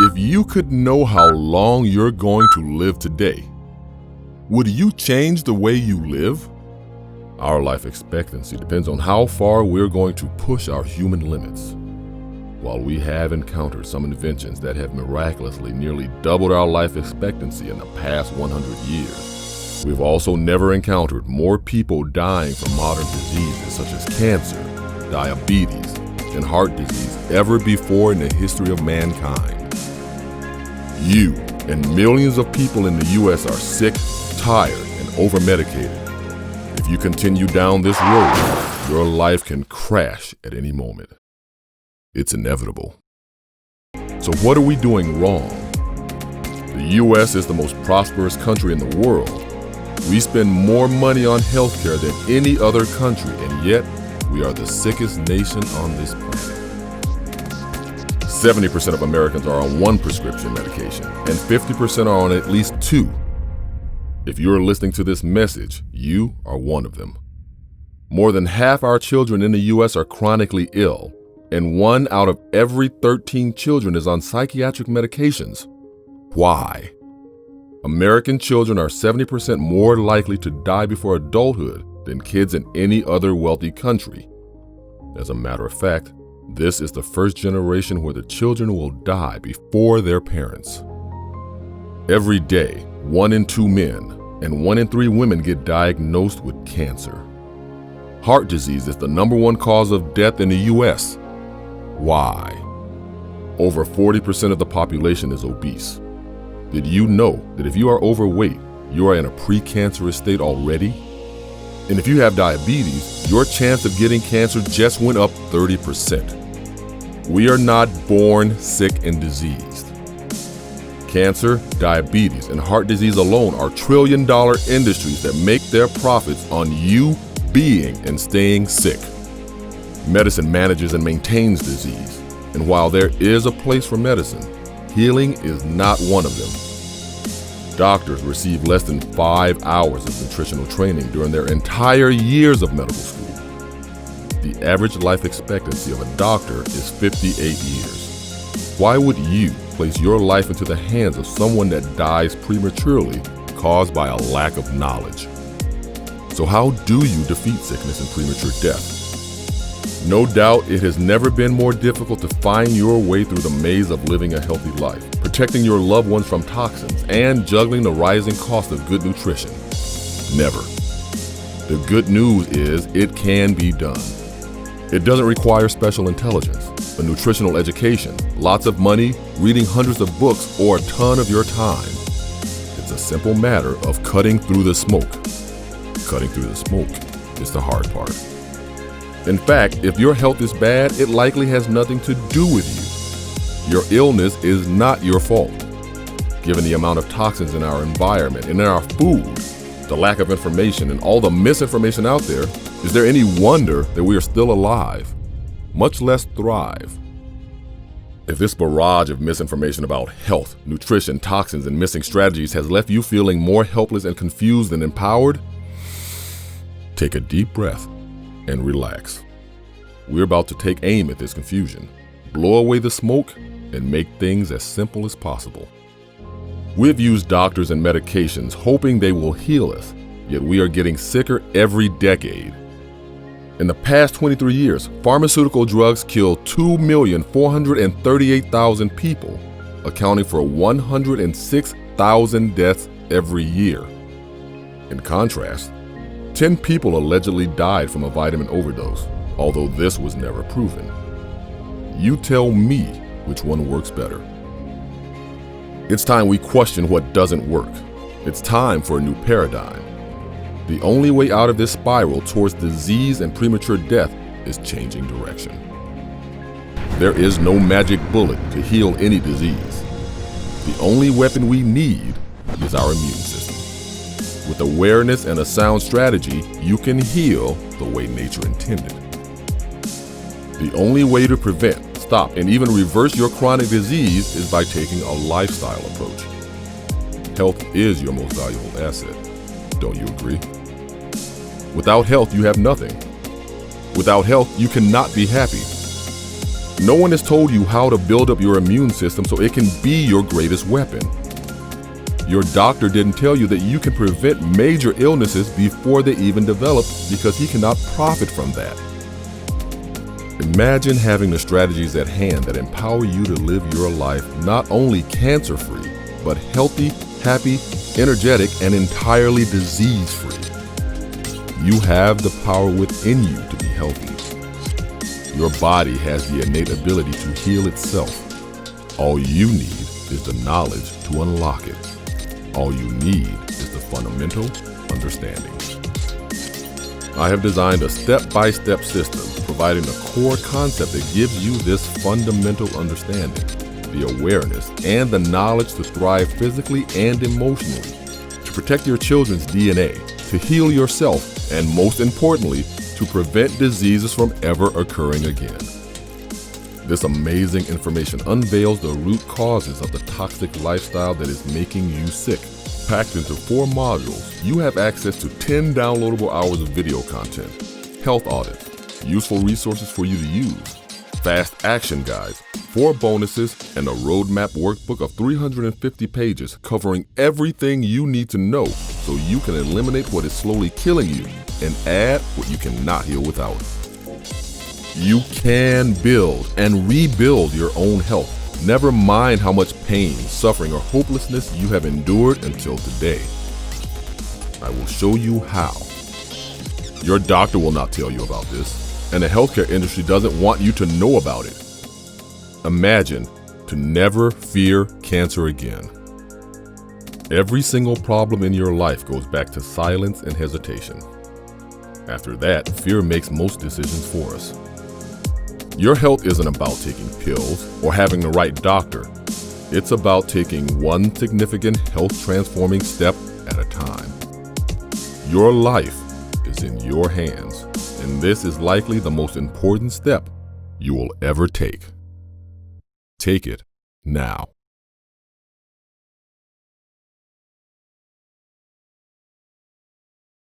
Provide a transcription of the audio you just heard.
If you could know how long you're going to live today, would you change the way you live? Our life expectancy depends on how far we're going to push our human limits. While we have encountered some inventions that have miraculously nearly doubled our life expectancy in the past 100 years, we've also never encountered more people dying from modern diseases such as cancer, diabetes, and heart disease ever before in the history of mankind. You and millions of people in the U.S. are sick, tired, and over-medicated. If you continue down this road, your life can crash at any moment. It's inevitable. So what are we doing wrong? The U.S. is the most prosperous country in the world. We spend more money on healthcare than any other country, and yet we are the sickest nation on this planet. 70% of Americans are on one prescription medication, and 50% are on at least two. If you're listening to this message, you are one of them. More than half our children in the U.S. are chronically ill, and 1 out of every 13 children is on psychiatric medications. Why? American children are 70% more likely to die before adulthood than kids in any other wealthy country. As a matter of fact, this is the first generation where the children will die before their parents. Every day, 1 in 2 men and 1 in 3 women get diagnosed with cancer. Heart disease is the #1 cause of death in the U.S. Why? Over 40% of the population is obese. Did you know that if you are overweight, you are in a precancerous state already? And if you have diabetes, your chance of getting cancer just went up 30%. We are not born sick and diseased. Cancer, diabetes, and heart disease alone are trillion-dollar industries that make their profits on you being and staying sick. Medicine manages and maintains disease, and while there is a place for medicine, healing is not one of them. Doctors receive less than 5 hours of nutritional training during their entire years of medical school. The average life expectancy of a doctor is 58 years. Why would you place your life into the hands of someone that dies prematurely caused by a lack of knowledge? So how do you defeat sickness and premature death? No doubt it has never been more difficult to find your way through the maze of living a healthy life, protecting your loved ones from toxins, and juggling the rising cost of good nutrition. Never. The good news is it can be done. It doesn't require special intelligence, a nutritional education, lots of money, reading hundreds of books, or a ton of your time. It's a simple matter of cutting through the smoke. Cutting through the smoke is the hard part. In fact, if your health is bad, it likely has nothing to do with you. Your illness is not your fault. Given the amount of toxins in our environment and in our food, the lack of information, and all the misinformation out there, is there any wonder that we are still alive, much less thrive? If this barrage of misinformation about health, nutrition, toxins, and missing strategies has left you feeling more helpless and confused than empowered, take a deep breath and relax. We're about to take aim at this confusion, blow away the smoke, and make things as simple as possible. We've used doctors and medications hoping they will heal us, yet we are getting sicker every decade. In the past 23 years, pharmaceutical drugs killed 2,438,000 people, accounting for 106,000 deaths every year. In contrast, 10 people allegedly died from a vitamin overdose, although this was never proven. You tell me which one works better. It's time we question what doesn't work. It's time for a new paradigm. The only way out of this spiral towards disease and premature death is changing direction. There is no magic bullet to heal any disease. The only weapon we need is our immune system. With awareness and a sound strategy, you can heal the way nature intended. The only way to prevent, stop, and even reverse your chronic disease is by taking a lifestyle approach. Health is your most valuable asset. Don't you agree? Without health, you have nothing. Without health, you cannot be happy. No one has told you how to build up your immune system so it can be your greatest weapon. Your doctor didn't tell you that you can prevent major illnesses before they even develop because he cannot profit from that. Imagine having the strategies at hand that empower you to live your life not only cancer-free, but healthy, happy, energetic, and entirely disease-free. You have the power within you to be healthy. Your body has the innate ability to heal itself. All you need is the knowledge to unlock it. All you need is the fundamental understanding. I have designed a step-by-step system providing the core concept that gives you this fundamental understanding, the awareness, and the knowledge to thrive physically and emotionally, to protect your children's DNA, to heal yourself, and most importantly, to prevent diseases from ever occurring again. This amazing information unveils the root causes of the toxic lifestyle that is making you sick. Packed into 4 modules, you have access to 10 downloadable hours of video content, health audits, useful resources for you to use, fast action guides, 4 bonuses, and a roadmap workbook of 350 pages covering everything you need to know so you can eliminate what is slowly killing you and add what you cannot heal without. You can build and rebuild your own health. Never mind how much pain, suffering, or hopelessness you have endured until today. I will show you how. Your doctor will not tell you about this, and the healthcare industry doesn't want you to know about it. Imagine to never fear cancer again. Every single problem in your life goes back to silence and hesitation. After that, fear makes most decisions for us. Your health isn't about taking pills or having the right doctor. It's about taking one significant health-transforming step at a time. Your life is in your hands, and this is likely the most important step you will ever take. Take it now.